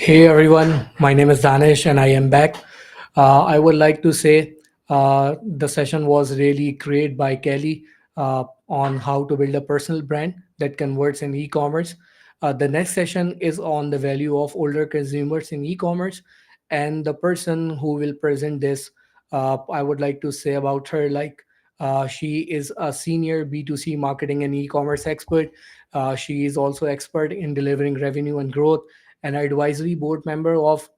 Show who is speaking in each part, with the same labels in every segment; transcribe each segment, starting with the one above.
Speaker 1: Hey everyone, my name is Danish and I am back. I would like to say the session was really great by Kelly on how to build a personal brand that converts in e-commerce. The next session is on the value of older consumers in e-commerce, and the person who will present this, I would like to say about her she is a senior B2C marketing and e-commerce expert. She is also expert in delivering revenue and growth, an advisory board member of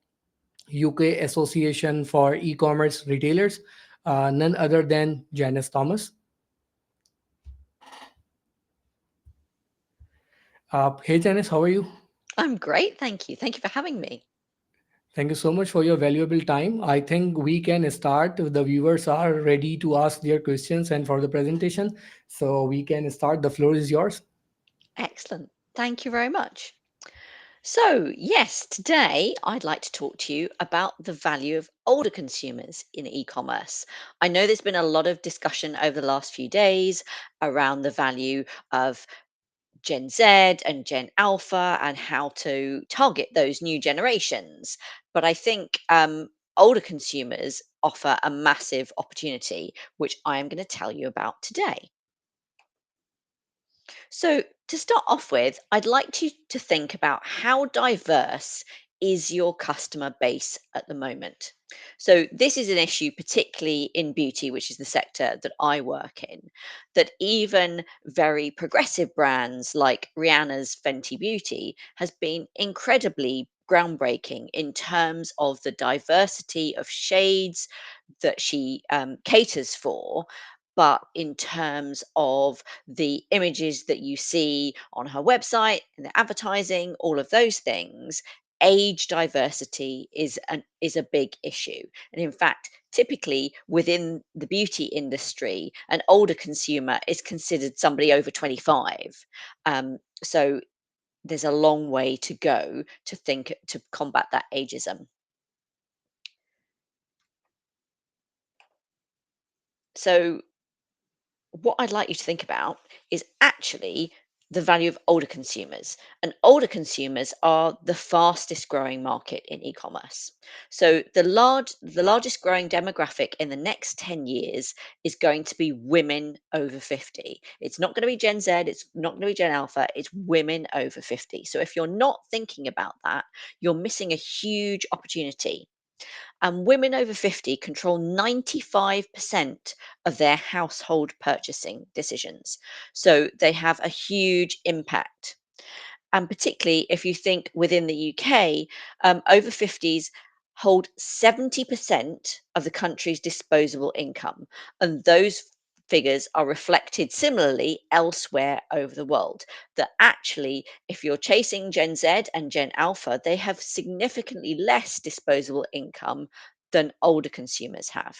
Speaker 1: UK Association for Ecommerce Retailers, none other than Janis Thomas. Hey Janice, how are you?
Speaker 2: I'm great, thank you. Thank you for having me.
Speaker 1: Thank you so much for your valuable time. I think we can start. The viewers are ready to ask their questions and for the presentation. So we can start. The floor is yours.
Speaker 2: Excellent. Thank you very much. So, yes, today I'd like to talk to you about the value of older consumers in e commerce. I know there's been a lot of discussion over the last few days around the value of Gen Z and Gen Alpha and how to target those new generations. But I think older consumers offer a massive opportunity, which I am going to tell you about today. So, to start off with, I'd like you to think about how diverse is your customer base at the moment. So, this is an issue, particularly in beauty, which is the sector that I work in, that even very progressive brands like Rihanna's Fenty Beauty has been incredibly groundbreaking in terms of the diversity of shades that she caters for. But in terms of the images that you see on her website and the advertising, all of those things, age diversity is a big issue. And in fact, typically within the beauty industry, an older consumer is considered somebody over 25. So there's a long way to go to think to combat that ageism. So what I'd like you to think about is actually the value of older consumers. And older consumers are the fastest growing market in e-commerce. So the largest growing demographic in the next 10 years is going to be women over 50. It's not going to be Gen Z, it's not going to be Gen Alpha, it's women over 50. So if you're not thinking about that, you're missing a huge opportunity, and women over 50 control 95% of their household purchasing decisions. So they have a huge impact. And particularly if you think within the UK, over 50s hold 70% of the country's disposable income. And those figures are reflected similarly elsewhere over the world. That actually, if you're chasing Gen Z and Gen Alpha, they have significantly less disposable income than older consumers have.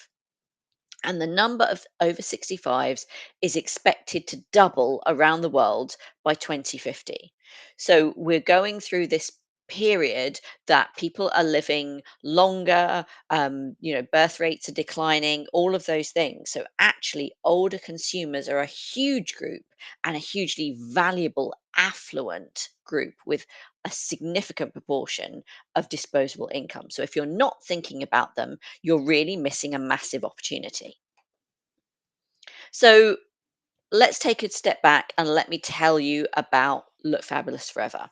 Speaker 2: And the number of over 65s is expected to double around the world by 2050. So we're going through this period that people are living longer, birth rates are declining, all of those things. So actually, older consumers are a huge group and a hugely valuable, affluent group with a significant proportion of disposable income. So if you're not thinking about them, you're really missing a massive opportunity. So let's take a step back and let me tell you about Look Fabulous Forever.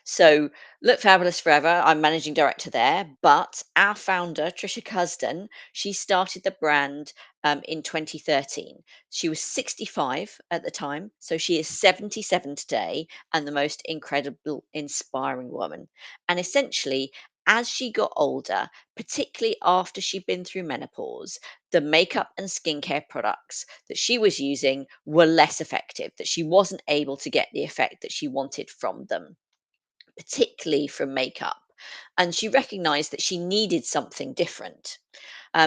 Speaker 2: So, Look Fabulous Forever, I'm managing director there, but our founder, Trisha Cusden, she started the brand in 2013. She was 65 at the time, so she is 77 today and the most incredible, inspiring woman. And essentially, as she got older, particularly after she'd been through menopause, the makeup and skincare products that she was using were less effective, that she wasn't able to get the effect that she wanted from them, particularly from makeup. And she recognized that she needed something different.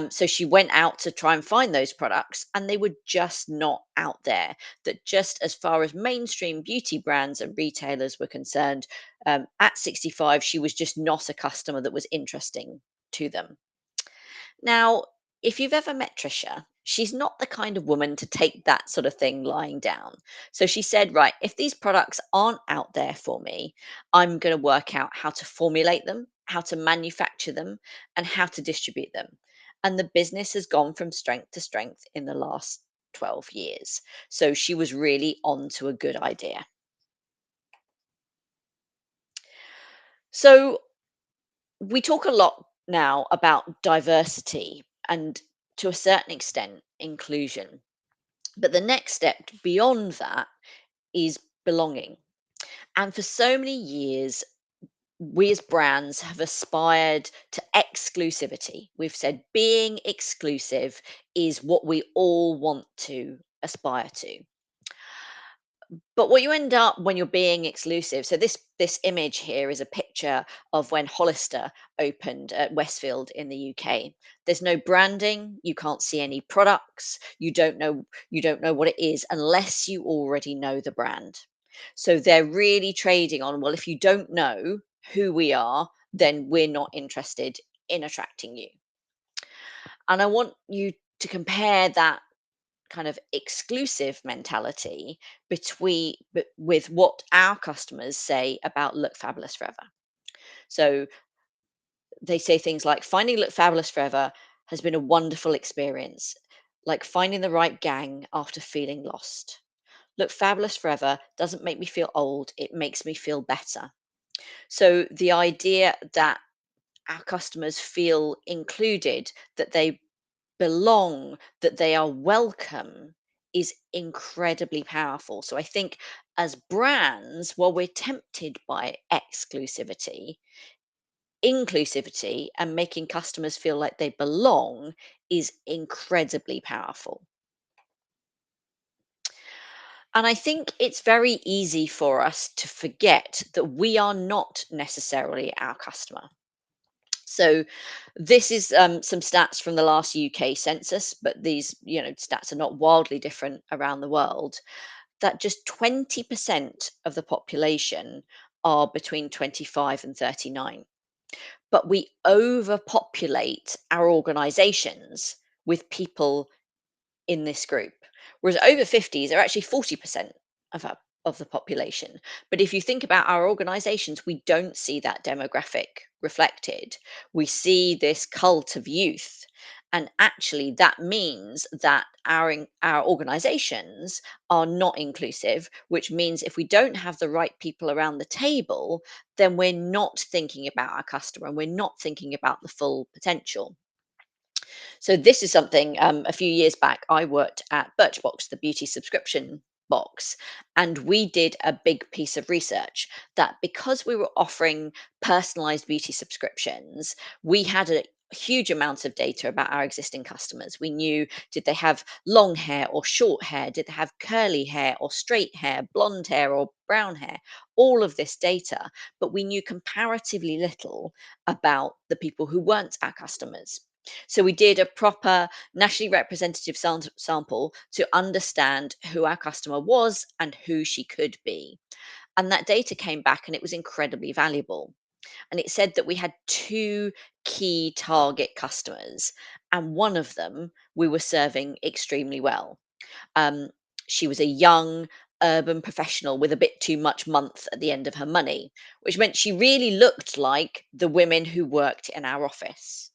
Speaker 2: So she went out to try and find those products, and they were just not out there. That just as far as mainstream beauty brands and retailers were concerned, at 65, she was just not a customer that was interesting to them. Now, if you've ever met Trisha, she's not the kind of woman to take that sort of thing lying down. So she said, right, if these products aren't out there for me, I'm going to work out how to formulate them, how to manufacture them, and how to distribute them. And the business has gone from strength to strength in the last 12 years. So she was really on to a good idea. So we talk a lot now about diversity and, to a certain extent, inclusion. But the next step beyond that is belonging. And for so many years, we as brands have aspired to exclusivity. We've said being exclusive is what we all want to aspire to. But what you end up when you're being exclusive, so this image here is a picture of when Hollister opened at Westfield in the UK. There's no branding, you can't see any products, you don't know what it is unless you already know the brand. So they're really trading on, well, if you don't know who we are, then we're not interested in attracting you. And I want you to compare that kind of exclusive mentality with what our customers say about Look Fabulous Forever. So they say things like, finding Look Fabulous Forever has been a wonderful experience, like finding the right gang after feeling lost. Look Fabulous Forever doesn't make me feel old, it makes me feel better. So the idea that our customers feel included, that they belong, that they are welcome is incredibly powerful. So I think as brands, while we're tempted by exclusivity, inclusivity and making customers feel like they belong is incredibly powerful. And I think it's very easy for us to forget that we are not necessarily our customer. So this is some stats from the last UK census, but these, stats are not wildly different around the world. That just 20% of the population are between 25 and 39, but we overpopulate our organisations with people in this group. Whereas over 50s are actually 40% of of the population. But if you think about our organizations, we don't see that demographic reflected. We see this cult of youth. And actually, that means that our organizations are not inclusive, which means if we don't have the right people around the table, then we're not thinking about our customer and we're not thinking about the full potential. So this is something, a few years back, I worked at Birchbox, the beauty subscription box, and we did a big piece of research that because we were offering personalized beauty subscriptions, we had a huge amount of data about our existing customers. We knew, did they have long hair or short hair? Did they have curly hair or straight hair, blonde hair or brown hair? All of this data, but we knew comparatively little about the people who weren't our customers. So we did a proper nationally representative sample to understand who our customer was and who she could be. And that data came back and it was incredibly valuable. And it said that we had two key target customers, and one of them we were serving extremely well. Um, she was a young urban professional with a bit too much month at the end of her money, which meant she really looked like the women who worked in our office.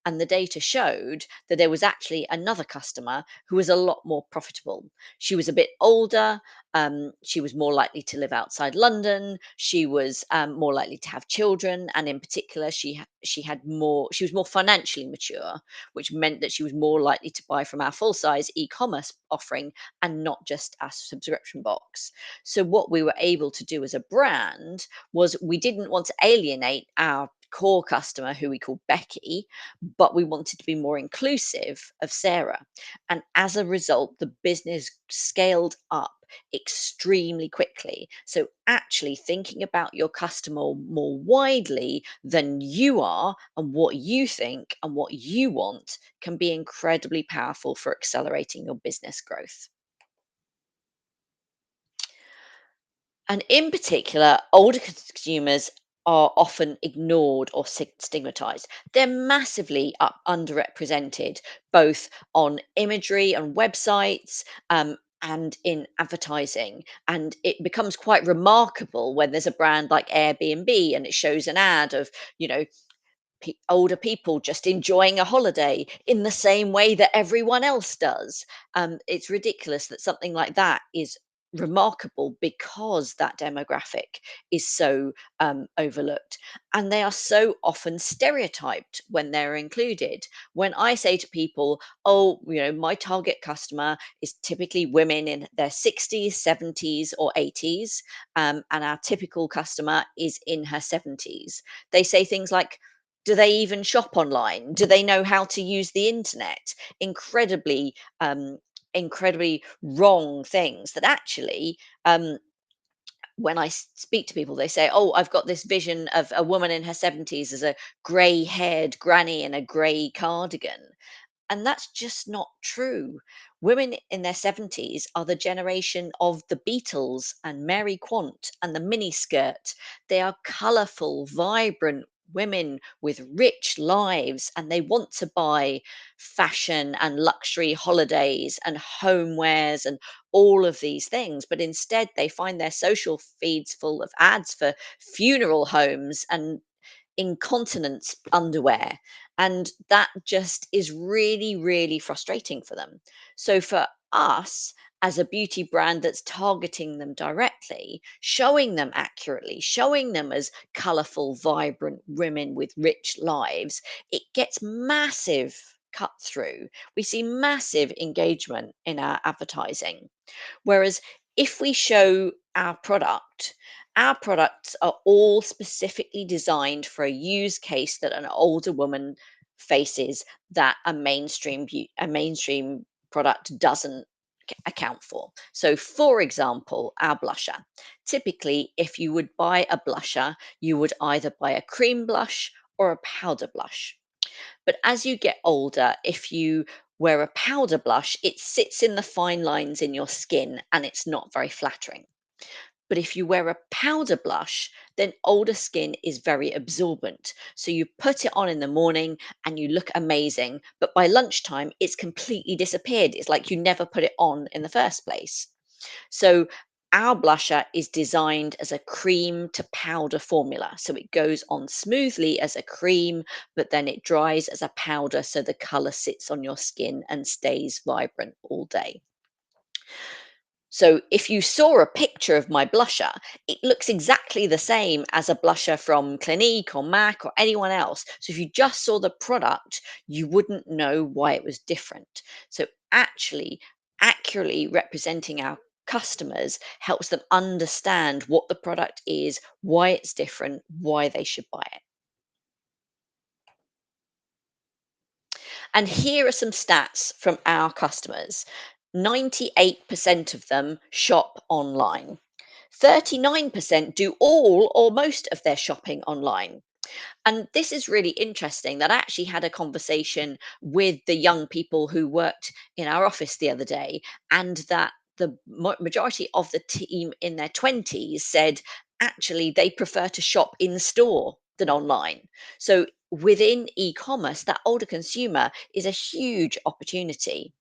Speaker 2: And the data showed that there was actually another customer who was a lot more profitable. She was a bit older. She was more likely to live outside London. She was more likely to have children, and in particular, she had more. She was more financially mature, which meant that she was more likely to buy from our full size e-commerce offering and not just our subscription box. So what we were able to do as a brand was we didn't want to alienate our core customer who we call Becky, but we wanted to be more inclusive of Sarah. And as a result, the business scaled up extremely quickly. So, actually thinking about your customer more widely than you are and what you think and what you want can be incredibly powerful for accelerating your business growth. And in particular, older consumers are often ignored or stigmatized. They're massively underrepresented, both on imagery and websites, and in advertising. And it becomes quite remarkable when there's a brand like Airbnb and it shows an ad of, you know, older people just enjoying a holiday in the same way that everyone else does. It's ridiculous that something like that is remarkable because that demographic is so overlooked. And they are so often stereotyped when they're included. When I say to people, oh, my target customer is typically women in their 60s, 70s, or 80s, and our typical customer is in her 70s, they say things like, do they even shop online? Do they know how to use the internet? Incredibly, incredibly wrong things that actually, when I speak to people, they say, "Oh, I've got this vision of a woman in her 70s as a grey-haired granny in a grey cardigan." And that's just not true. Women in their 70s are the generation of the Beatles and Mary Quant and the miniskirt. They are colourful, vibrant women with rich lives, and they want to buy fashion and luxury holidays and homewares and all of these things. But instead, they find their social feeds full of ads for funeral homes and incontinence underwear. And that just is really, really frustrating for them. So for us, as a beauty brand that's targeting them directly, showing them accurately, showing them as colorful, vibrant women with rich lives, it gets massive cut through. We see massive engagement in our advertising. Whereas if we show our products are all specifically designed for a use case that an older woman faces that a mainstream product doesn't account for. So, for example, our blusher. Typically, if you would buy a blusher, you would either buy a cream blush or a powder blush. But as you get older, if you wear a powder blush, it sits in the fine lines in your skin and it's not very flattering. But if you wear a powder blush, then older skin is very absorbent. So you put it on in the morning and you look amazing. But by lunchtime, it's completely disappeared. It's like you never put it on in the first place. So our blusher is designed as a cream to powder formula. So it goes on smoothly as a cream, but then it dries as a powder so the color sits on your skin and stays vibrant all day. So if you saw a picture of my blusher, it looks exactly the same as a blusher from Clinique or MAC or anyone else. So if you just saw the product, you wouldn't know why it was different. So actually, accurately representing our customers helps them understand what the product is, why it's different, why they should buy it. And here are some stats from our customers. 98% of them shop online. 39% do all or most of their shopping online. And this is really interesting that I actually had a conversation with the young people who worked in our office the other day, and that the majority of the team in their 20s said actually they prefer to shop in store than online. So within e-commerce, that older consumer is a huge opportunity.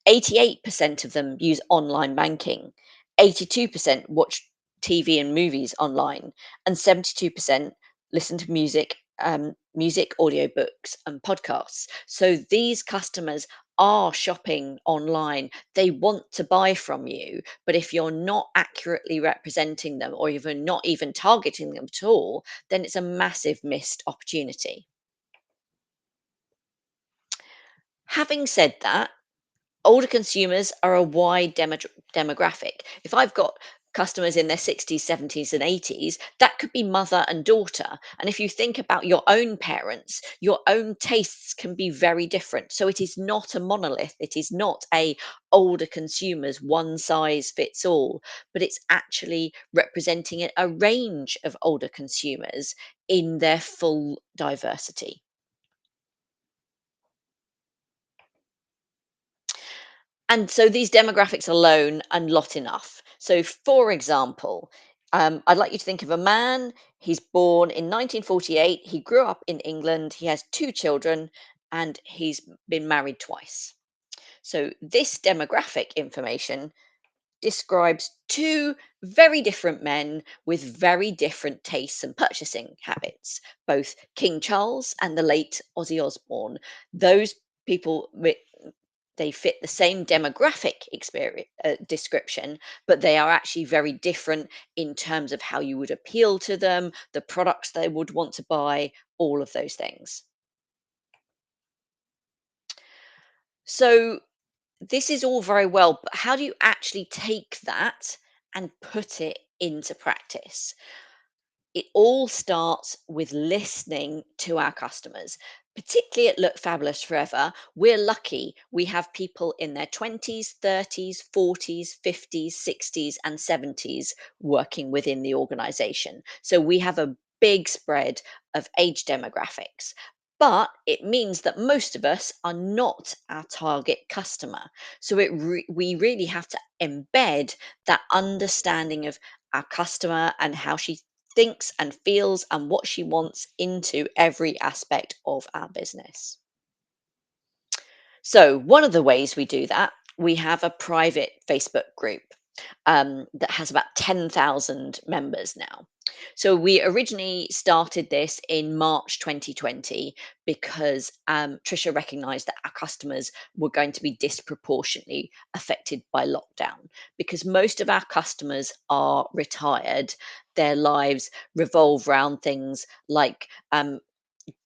Speaker 2: 88% of them use online banking, 82% watch TV and movies online, and 72% listen to music, audiobooks, and podcasts. So these customers are shopping online. They want to buy from you, but if you're not accurately representing them or if you're not even targeting them at all, then it's a massive missed opportunity. Having said that, older consumers are a wide demographic. If I've got customers in their 60s, 70s, and 80s, that could be mother and daughter. And if you think about your own parents, your own tastes can be very different. So it is not a monolith. It is not a older consumers one size fits all, but it's actually representing a range of older consumers in their full diversity. And so these demographics alone are not enough. So, for example, I'd like you to think of a man. He's born in 1948. He grew up in England. He has two children and he's been married twice. So, this demographic information describes two very different men with very different tastes and purchasing habits, both King Charles and the late Ozzy Osbourne. Those people, they fit the same demographic experience description, but they are actually very different in terms of how you would appeal to them, the products they would want to buy, all of those things. So this is all very well, but how do you actually take that and put it into practice? It all starts with listening to our customers. Particularly at Look Fabulous Forever, we're lucky we have people in their 20s, 30s, 40s, 50s, 60s, and 70s working within the organization. So we have a big spread of age demographics. But it means that most of us are not our target customer. So we really have to embed that understanding of our customer and how she thinks and feels and what she wants into every aspect of our business. So, one of the ways we do that, we have a private Facebook group that has about 10,000 members now. So, we originally started this in March 2020 because Trisha recognized that our customers were going to be disproportionately affected by lockdown because most of our customers are retired. Their lives revolve around things like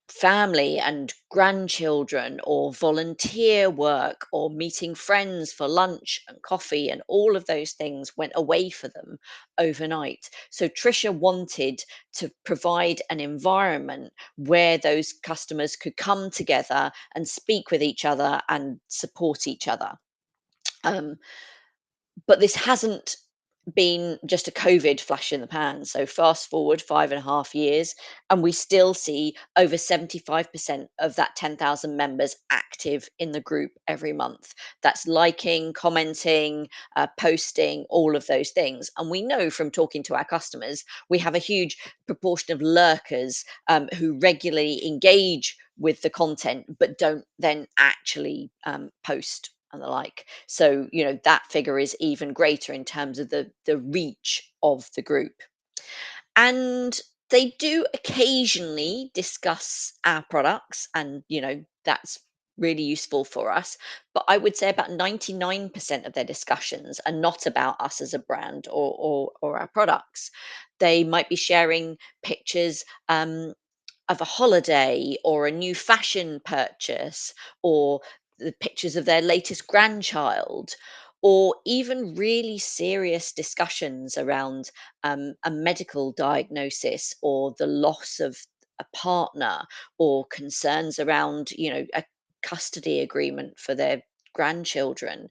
Speaker 2: family and grandchildren or volunteer work or meeting friends for lunch and coffee, and all of those things went away for them overnight. So Trisha wanted to provide an environment where those customers could come together and speak with each other and support each other. um, but this hasn't been just a COVID flash in the pan. So fast forward 5.5 years, and we still see over 75% of that 10,000 members active in the group every month. That's liking, commenting, posting, all of those things. And we know from talking to our customers, we have a huge proportion of lurkers who regularly engage with the content but don't then actually post and the like. So, that figure is even greater in terms of the reach of the group. And they do occasionally discuss our products, and that's really useful for us. But I would say about 99% of their discussions are not about us as a brand or our products. They might be sharing pictures of a holiday or a new fashion purchase, or the pictures of their latest grandchild, or even really serious discussions around a medical diagnosis or the loss of a partner, or concerns around a custody agreement for their grandchildren.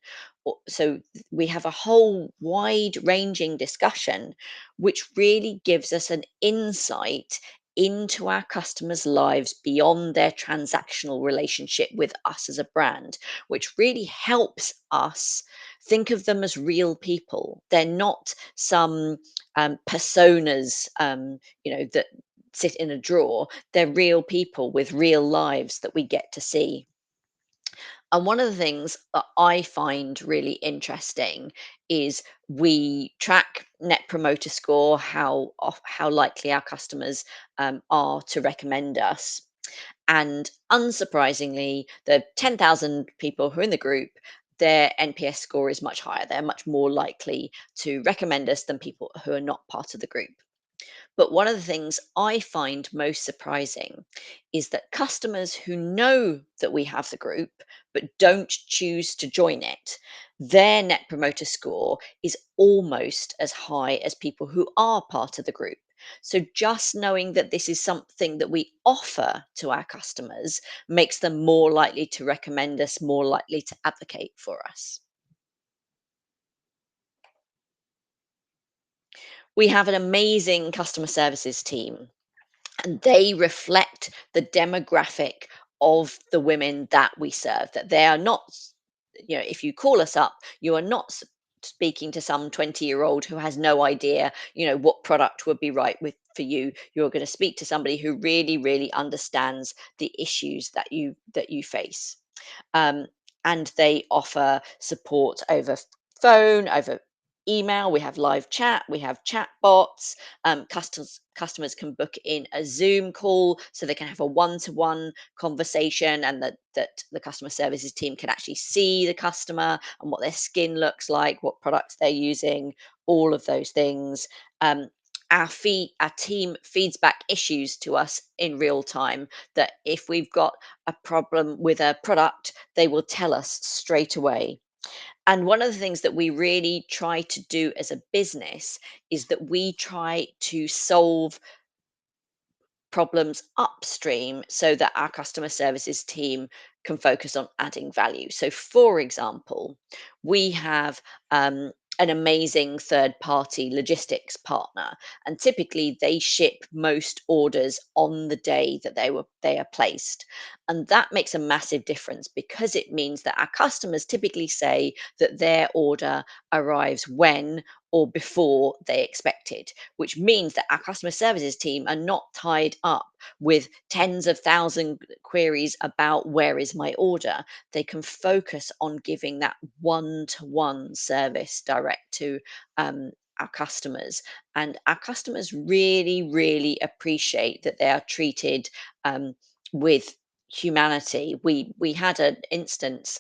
Speaker 2: So we have a whole wide ranging discussion which really gives us an insight into our customers' lives beyond their transactional relationship with us as a brand, which really helps us think of them as real people. They're not some personas, that sit in a drawer. They're real people with real lives that we get to see. And one of the things that I find really interesting is we track net promoter score, how likely our customers are to recommend us. And unsurprisingly, the 10,000 people who are in the group, their NPS score is much higher. They're much more likely to recommend us than people who are not part of the group. But one of the things I find most surprising is that customers who know that we have the group but don't choose to join it, their net promoter score is almost as high as people who are part of the group. So just knowing that this is something that we offer to our customers makes them more likely to recommend us, more likely to advocate for us. We have an amazing customer services team, and they reflect the demographic of the women that we serve. That they are not, if you call us up, you are not speaking to some 20-year-old who has no idea, what product would be right for you. You're going to speak to somebody who really, really understands the issues that you face. um, and they offer support over phone, over email. We have live chat, we have chat bots. Customers can book in a Zoom call so they can have a one-to-one conversation, and that the customer services team can actually see the customer and what their skin looks like, what products they're using, all of those things. um, our team feeds back issues to us in real time, that if we've got a problem with a product, they will tell us straight away. And one of the things that we really try to do as a business is that we try to solve problems upstream so that our customer services team can focus on adding value. So, for example, we have an amazing third party logistics partner, and typically they ship most orders on the day that they are placed. And that makes a massive difference, because it means that our customers typically say that their order arrives when or before they expected, which means that our customer services team are not tied up with tens of thousand queries about where is my order. They can focus on giving that one-to-one service direct to our customers. And our customers really, really appreciate that they are treated with humanity. We had an instance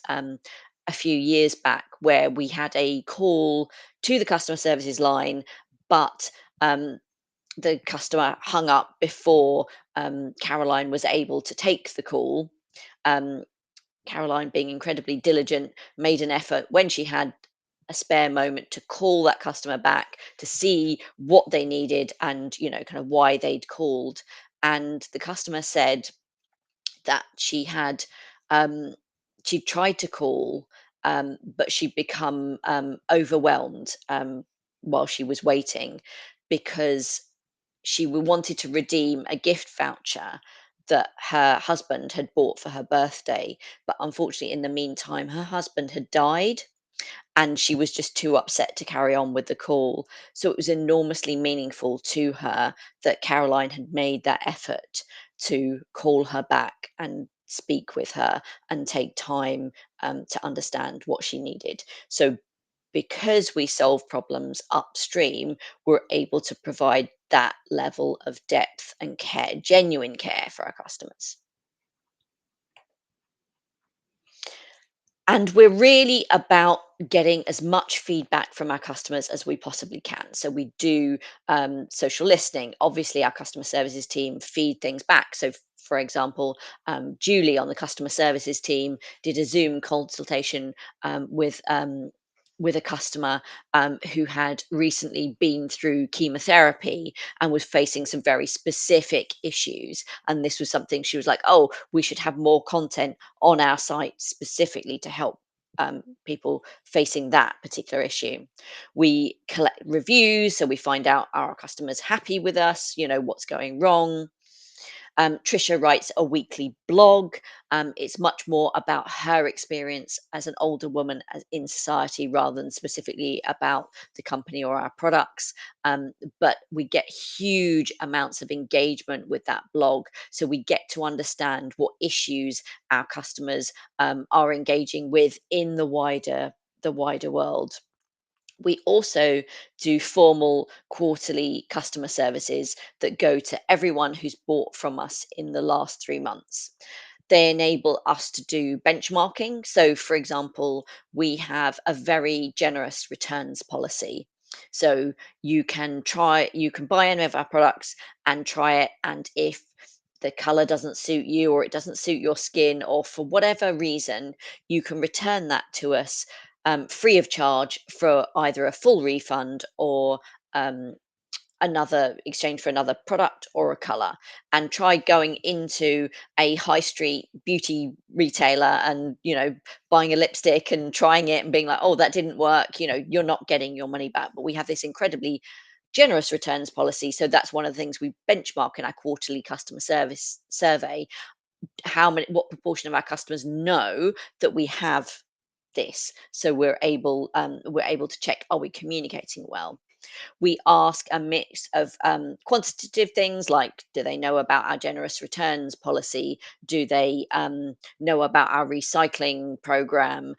Speaker 2: a few years back where we had a call to the customer services line, but um, the customer hung up before Caroline was able to take the call. Um, Caroline, being incredibly diligent, made an effort when she had a spare moment to call that customer back to see what they needed, and kind of why they'd called. And the customer said that um, she tried to call, but she'd become overwhelmed while she was waiting, because she wanted to redeem a gift voucher that her husband had bought for her birthday. But unfortunately, in the meantime, her husband had died, and she was just too upset to carry on with the call. So it was enormously meaningful to her that Caroline had made that effort to call her back and speak with her and take time to understand what she needed. So, because we solve problems upstream, we're able to provide that level of depth and care, genuine care for our customers. And we're really about getting as much feedback from our customers as we possibly can. So we do social listening. Obviously, our customer services team feed things back. So, for example, Julie on the customer services team did a Zoom consultation with a customer who had recently been through chemotherapy and was facing some very specific issues. And this was something she was like, "Oh, we should have more content on our site specifically to help people facing that particular issue." We collect reviews, so we find out, are our customers happy with us? What's going wrong? Trisha writes a weekly blog. It's much more about her experience as an older woman in society, rather than specifically about the company or our products. But we get huge amounts of engagement with that blog. So we get to understand what issues our customers are engaging with in the wider world. We also do formal quarterly customer services that go to everyone who's bought from us in the last 3 months. They enable us to do benchmarking. So, for example, we have a very generous returns policy. So you can buy any of our products and try it. And if the color doesn't suit you, or it doesn't suit your skin, or for whatever reason, you can return that to us free of charge, for either a full refund or um, another exchange for another product or a color. And try going into a high street beauty retailer and buying a lipstick and trying it and being like, "Oh, that didn't work." You're not getting your money back. But we have this incredibly generous returns policy. So that's one of the things we benchmark in our quarterly customer service survey. What proportion of our customers know that we have this, so we're able to check, are we communicating well? We ask a mix of quantitative things like, do they know about our generous returns policy? Do they know about our recycling program?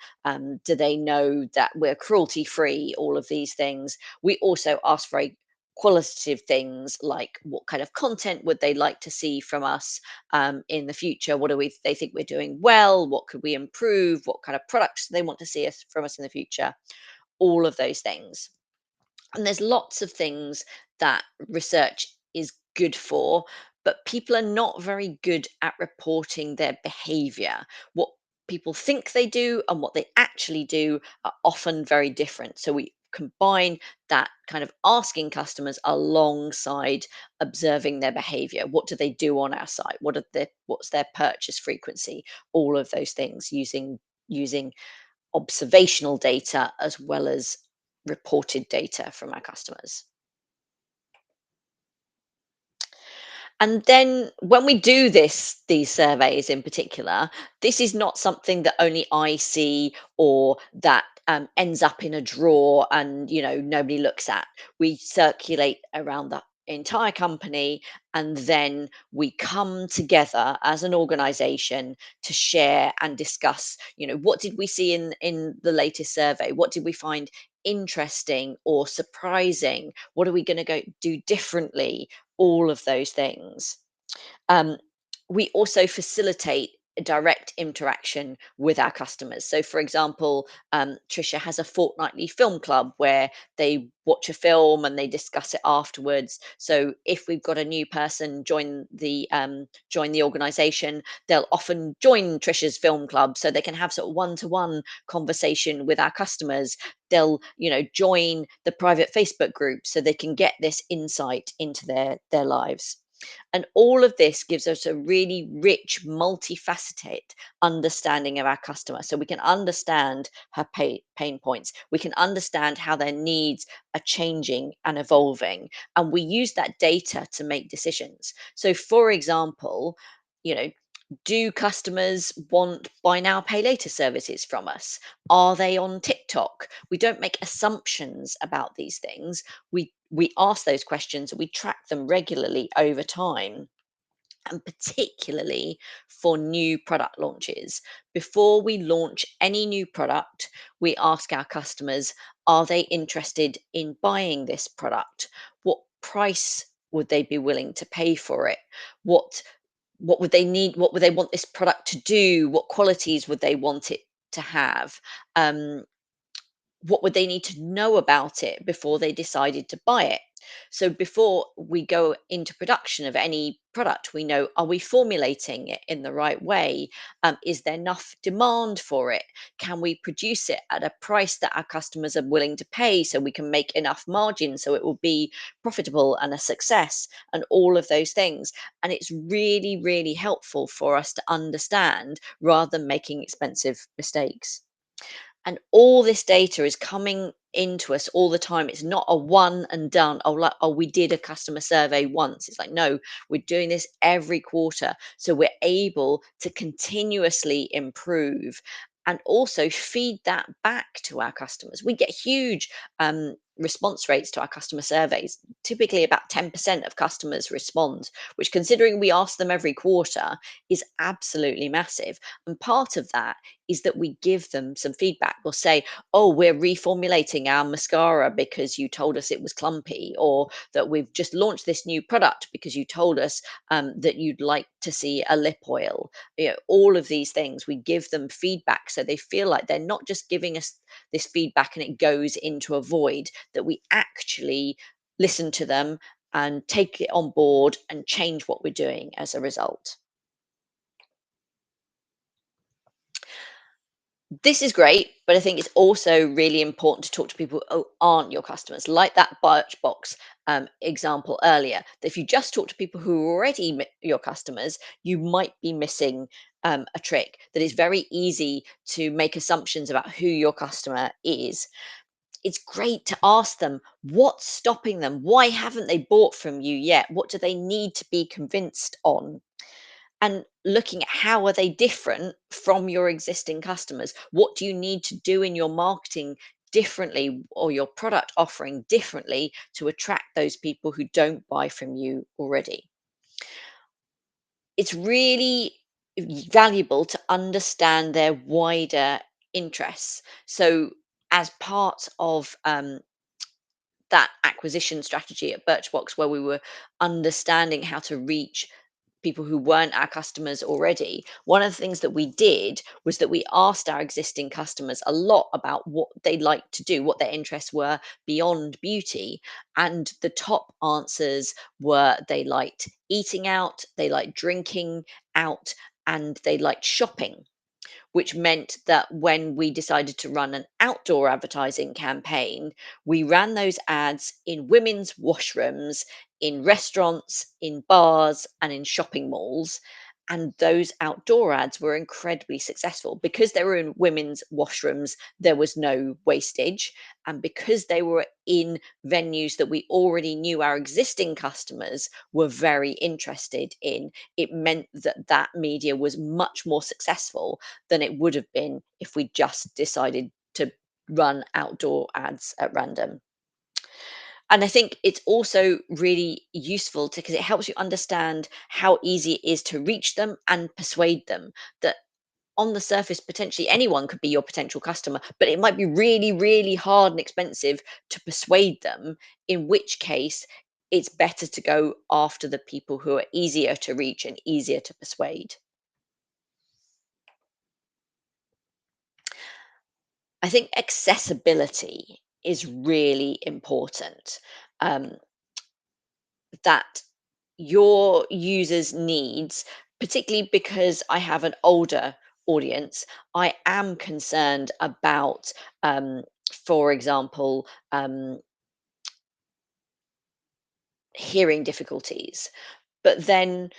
Speaker 2: Do they know that we're cruelty free? All of these things. We also ask very qualitative things like, what kind of content would they like to see from us in the future? What do they think we're doing well? What could we improve? What kind of products do they want to see us from us in the future? All of those things. And there's lots of things that research is good for, but people are not very good at reporting their behavior. What people think they do and what they actually do are often very different. So we combine that kind of asking customers alongside observing their behavior. What do they do on our site? What's their purchase frequency? All of those things using observational data as well as reported data from our customers. And then when we do these surveys in particular, this is not something that only I see or that ends up in a drawer and nobody looks at. We circulate around the entire company, and then we come together as an organization to share and discuss, what did we see in the latest survey? What did we find interesting or surprising? What are we going to go do differently? All of those things. Um, we also facilitate a direct interaction with our customers. So, for example, Trisha has a fortnightly film club where they watch a film and they discuss it afterwards. So, if we've got a new person join the organisation, they'll often join Trisha's film club so they can have sort of one-to-one conversation with our customers. They'll join the private Facebook group so they can get this insight into their lives. And all of this gives us a really rich, multifaceted understanding of our customer. So we can understand her pain points. We can understand how their needs are changing and evolving. And we use that data to make decisions. So, for example, you know, do customers want buy now, pay later services from us? Are they on TikTok? We don't make assumptions about these things. We ask those questions and we track them regularly over time, and particularly for new product launches. Before we launch any new product, we ask our customers, are they interested in buying this product? What price would they be willing to pay for it? What what would they need? What would they want this product to do? What qualities would they want it to have? Um, what would they need to know about it before they decided to buy it? So before we go into production of any product, we know, are we formulating it in the right way? Is there enough demand for it? Can we produce it at a price that our customers are willing to pay so we can make enough margin so it will be profitable and a success, and all of those things? And it's really, really helpful for us to understand rather than making expensive mistakes. And all this data is coming into us all the time. It's not a one and done. Oh, like, oh, we did a customer survey once. It's like, no, we're doing this every quarter. So we're able to continuously improve and also feed that back to our customers. We get huge response rates to our customer surveys. Typically, about 10% of customers respond, which, considering we ask them every quarter, is absolutely massive. And part of that is that we give them some feedback. We'll say, oh, we're reformulating our mascara because you told us it was clumpy, or that we've just launched this new product because you told us that you'd like to see a lip oil. All of these things, we give them feedback so they feel like they're not just giving us this feedback and it goes into a void, that we actually listen to them and take it on board and change what we're doing as a result. This is great, but I think it's also really important to talk to people who aren't your customers, like that Birchbox example earlier. That if you just talk to people who are already your customers, you might be missing a trick. That it's very easy to make assumptions about who your customer is. It's great to ask them, what's stopping them? Why haven't they bought from you yet? What do they need to be convinced on? and looking at how are they different from your existing customers. What do you need to do in your marketing differently, or your product offering differently, to attract those people who don't buy from you already? It's really valuable to understand their wider interests. So as part of that acquisition strategy at Birchbox, where we were understanding how to reach people who weren't our customers already, one of the things that we did was that we asked our existing customers a lot about what they liked to do, what their interests were beyond beauty. And the top answers were they liked eating out, they liked drinking out, and they liked shopping, which meant that when we decided to run an outdoor advertising campaign, we ran those ads in women's washrooms, in restaurants, in bars, and in shopping malls. And those outdoor ads were incredibly successful because they were in women's washrooms. There was no wastage. And because they were in venues that we already knew our existing customers were very interested in, it meant that that media was much more successful than it would have been if we just decided to run outdoor ads at random. And I think it's also really useful to, because it helps you understand how easy it is to reach them and persuade them that on the surface, potentially anyone could be your potential customer, but it might be really, really hard and expensive to persuade them, in which case it's better to go after the people who are easier to reach and easier to persuade. I think accessibility is really important. Um, that your users' needs, particularly because I have an older audience, I am concerned about, for example, hearing difficulties. But then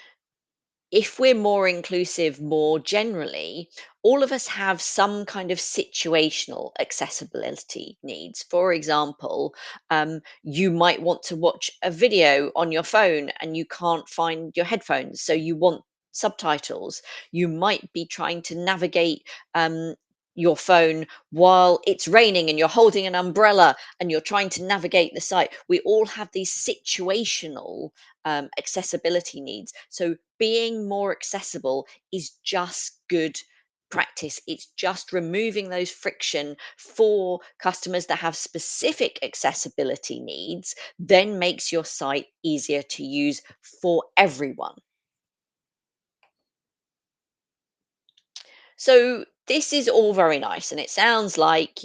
Speaker 2: if we're more inclusive more generally, all of us have some kind of situational accessibility needs. For example, you might want to watch a video on your phone and you can't find your headphones, so you want subtitles. You might be trying to navigate your phone while it's raining and you're holding an umbrella and you're trying to navigate the site. We all have these situational accessibility needs. So being more accessible is just good practice. It's just removing those friction for customers that have specific accessibility needs, then makes your site easier to use for everyone. So this is all very nice and it sounds like,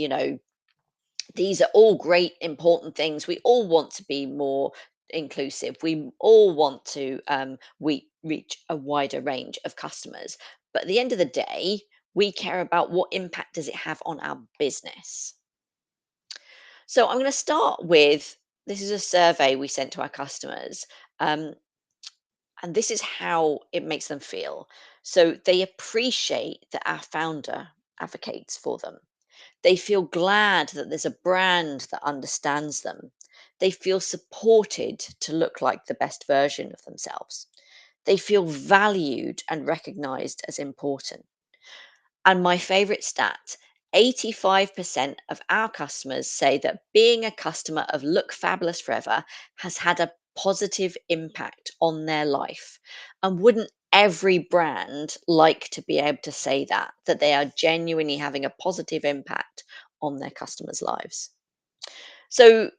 Speaker 2: these are all great, important things. We all want to be more inclusive. We all want to we reach a wider range of customers. But at the end of the day, we care about what impact does it have on our business. So I'm going to start with, this is a survey we sent to our customers, um, and this is how it makes them feel. So they appreciate that our founder advocates for them. They feel glad that there's a brand that understands them. They feel supported to look like the best version of themselves. They feel valued and recognized as important. And my favorite stat, 85% of our customers say that being a customer of Look Fabulous Forever has had a positive impact on their life. And wouldn't every brand like to be able to say that, that they are genuinely having a positive impact on their customers' lives? So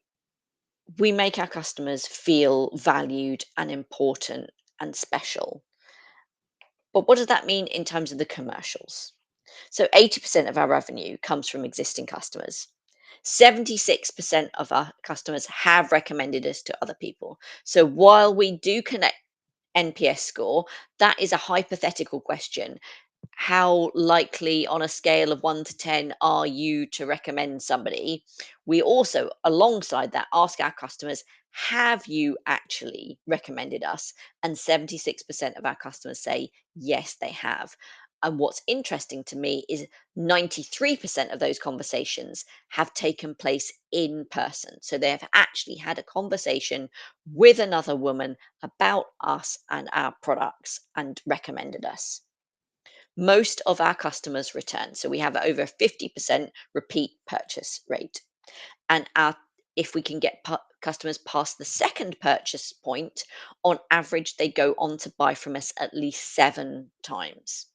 Speaker 2: we make our customers feel valued and important and special. But what does that mean in terms of the commercials? So 80% of our revenue comes from existing customers. 76% of our customers have recommended us to other people. So while we do connect NPS score, that is a hypothetical question. How likely on a scale of 1 to 10 are you to recommend somebody? We also, alongside that, ask our customers, have you actually recommended us? And 76% of our customers say, yes, they have. And what's interesting to me is 93% of those conversations have taken place in person. So they have actually had a conversation with another woman about us and our products and recommended us. Most of our customers return. So we have over 50% repeat purchase rate. And if we can get customers past the second purchase point, on average, they go on to buy from us at least 7 times.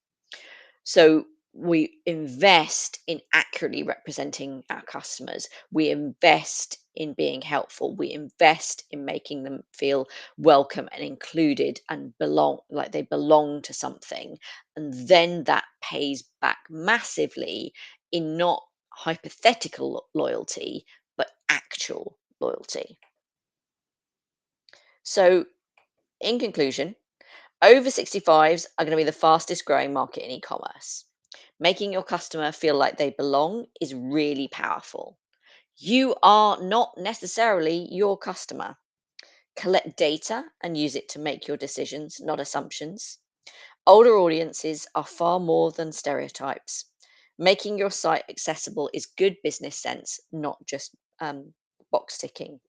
Speaker 2: So we invest in accurately representing our customers. We invest in being helpful. We invest in making them feel welcome and included and belong, like they belong to something. And then that pays back massively in not hypothetical loyalty, but actual loyalty. So, in conclusion, over 65s are going to be the fastest growing market in e commerce. Making your customer feel like they belong is really powerful. You are not necessarily your customer. Collect data and use it to make your decisions, not assumptions. Older audiences are far more than stereotypes. Making your site accessible is good business sense, not just box ticking.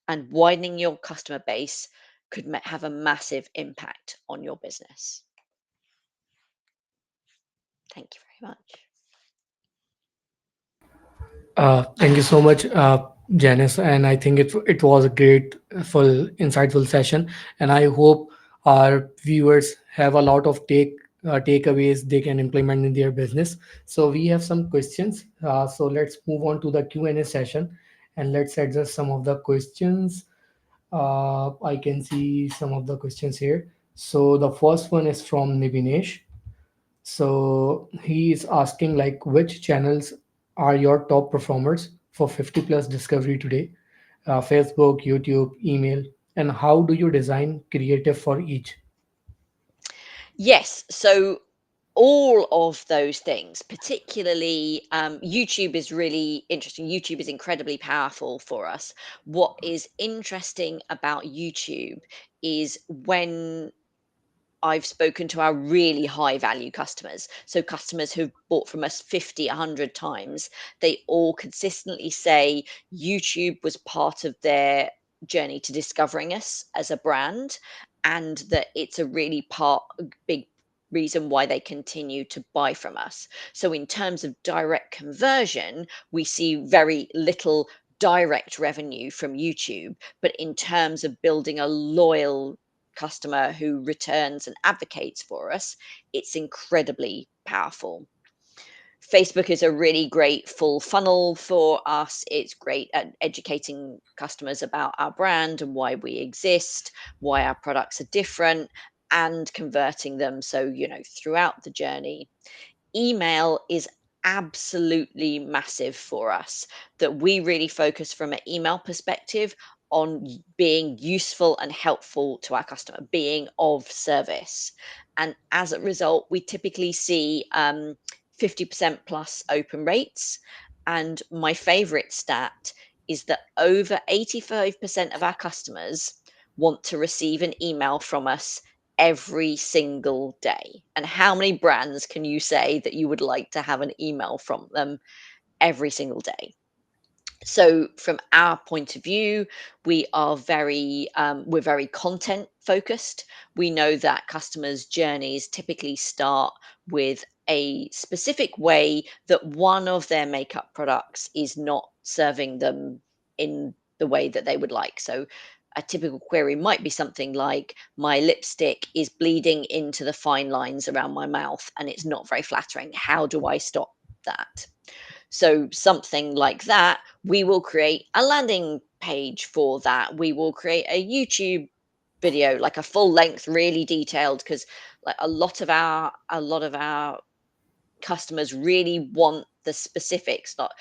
Speaker 2: And widening your customer base could have a massive impact on your business. Thank you very much.
Speaker 1: Thank you so much, Janice. And I think it was a great, full, insightful session. And I hope our viewers have a lot of takeaways they can implement in their business. So we have some questions. So let's move on to the Q&A session, and let's address some of the questions. I can see some of the questions here. So the first one is from Nivinesh. So he is asking like which channels are your top performers for 50 plus discovery today? Facebook, YouTube, email, and how do you design creative for each?
Speaker 2: Yes, so all of those things, particularly YouTube is really interesting. YouTube is incredibly powerful for us. What is interesting about YouTube is when I've spoken to our really high value customers. So customers who've bought from us 50, 100 times, they all consistently say YouTube was part of their journey to discovering us as a brand, and that it's a really big reason why they continue to buy from us. So in terms of direct conversion, we see very little direct revenue from YouTube, but in terms of building a loyal customer who returns and advocates for us, it's incredibly powerful. Facebook is a really great full funnel for us. It's great at educating customers about our brand and why we exist, why our products are different, and converting them. So, throughout the journey, email is absolutely massive for us, that we really focus from an email perspective on being useful and helpful to our customer, being of service. And as a result, we typically see 50% plus open rates. And my favorite stat is that over 85% of our customers want to receive an email from us every single day. And how many brands can you say that you would like to have an email from them every single day? So from our point of view, we're very content focused. We know that customers journeys typically start with a specific way that one of their makeup products is not serving them in the way that they would like. So a typical query might be something like, my lipstick is bleeding into the fine lines around my mouth and it's not very flattering. How do I stop that? So, something like that, we will create a landing page for that. We will create a YouTube video, like a full length, really detailed, because like a lot of our customers really want the specifics, not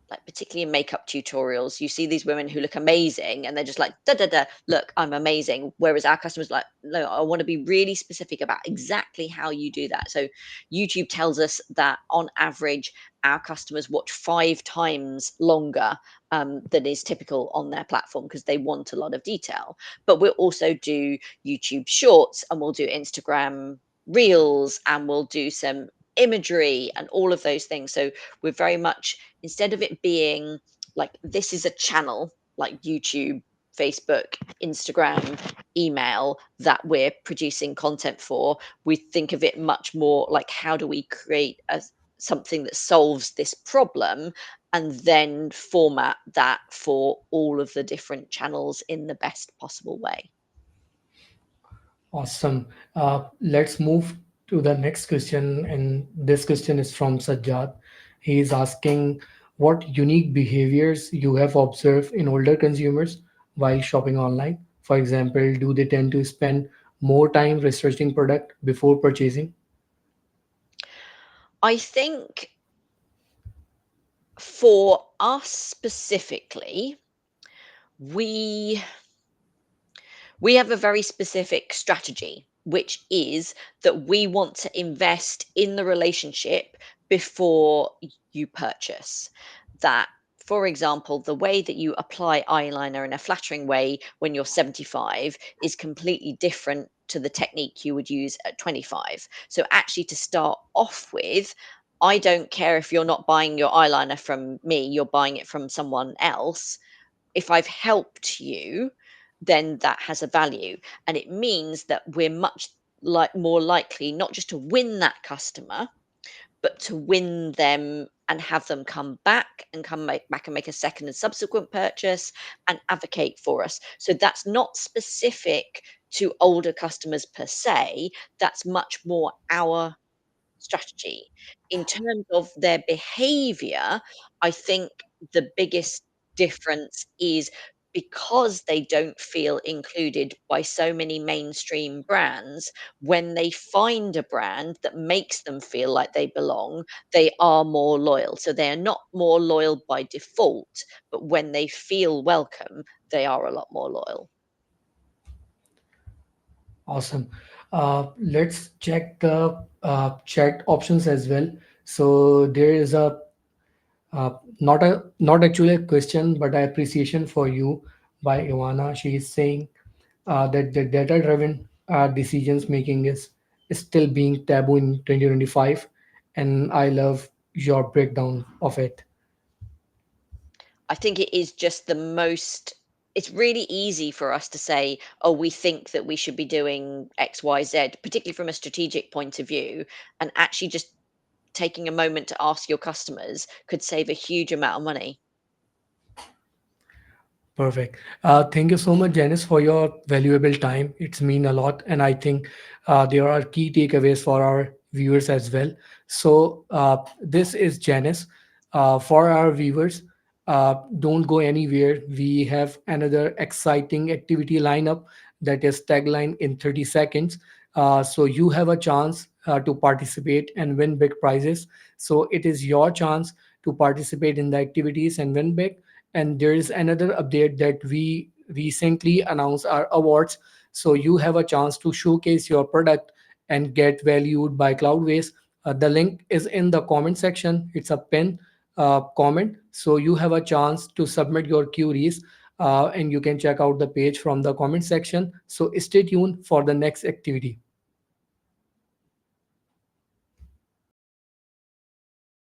Speaker 2: like particularly in makeup tutorials, you see these women who look amazing and they're just like, da da da, look, I'm amazing. Whereas our customers like, no, I want to be really specific about exactly how you do that. So YouTube tells us that on average, our customers watch 5 times longer than is typical on their platform because they want a lot of detail. But we'll also do YouTube shorts and we'll do Instagram reels and we'll do some imagery and all of those things. So we're very much, instead of it being like this is a channel like YouTube, Facebook, Instagram, email that we're producing content for, we think of it much more like how do we create something that solves this problem and then format that for all of the different channels in the best possible way.
Speaker 1: Awesome. Let's move to the next question. And this question is from Sajjad. He is asking what unique behaviors you have observed in older consumers while shopping online. For example, do they tend to spend more time researching product before purchasing?
Speaker 2: I think for us specifically, we we have a very specific strategy, which is that we want to invest in the relationship before you purchase. That, for example, the way that you apply eyeliner in a flattering way when you're 75 is completely different to the technique you would use at 25. So, actually, to start off with, I don't care if you're not buying your eyeliner from me, you're buying it from someone else. If I've helped you, then that has a value. And it means that we're much like more likely not just to win that customer, but to win them and have them come back and back and make a second and subsequent purchase and advocate for us. So that's not specific to older customers per se. That's much more our strategy. In terms of their behavior, I think the biggest difference is because they don't feel included by so many mainstream brands, when they find a brand that makes them feel like they belong, they are more loyal. So they are not more loyal by default, but when they feel welcome, they are a lot more loyal.
Speaker 1: Awesome. Let's check the chat options as well. So there is a not actually a question, but a appreciation for you by Ivana. She is saying that the data-driven decisions making is still being taboo in 2025, and I love your breakdown of it.
Speaker 2: I think it is just the most, it's really easy for us to say, "Oh, we think that we should be doing X, Y, Z," particularly from a strategic point of view, and actually just taking a moment to ask your customers could save a huge amount of money.
Speaker 1: Perfect. Thank you so much, Janice, for your valuable time. It's mean a lot, and I think there are key takeaways for our viewers as well. So this is Janice. For our viewers, don't go anywhere. We have another exciting activity lineup that is tagline in 30 seconds. So you have a chance to participate and win big prizes. So it is your chance to participate in the activities and win big. And there is another update that we recently announced our awards. So you have a chance to showcase your product and get valued by Cloudways. The link is in the comment section. It's a pin comment. So you have a chance to submit your queries, and you can check out the page from the comment section. So stay tuned for the next activity.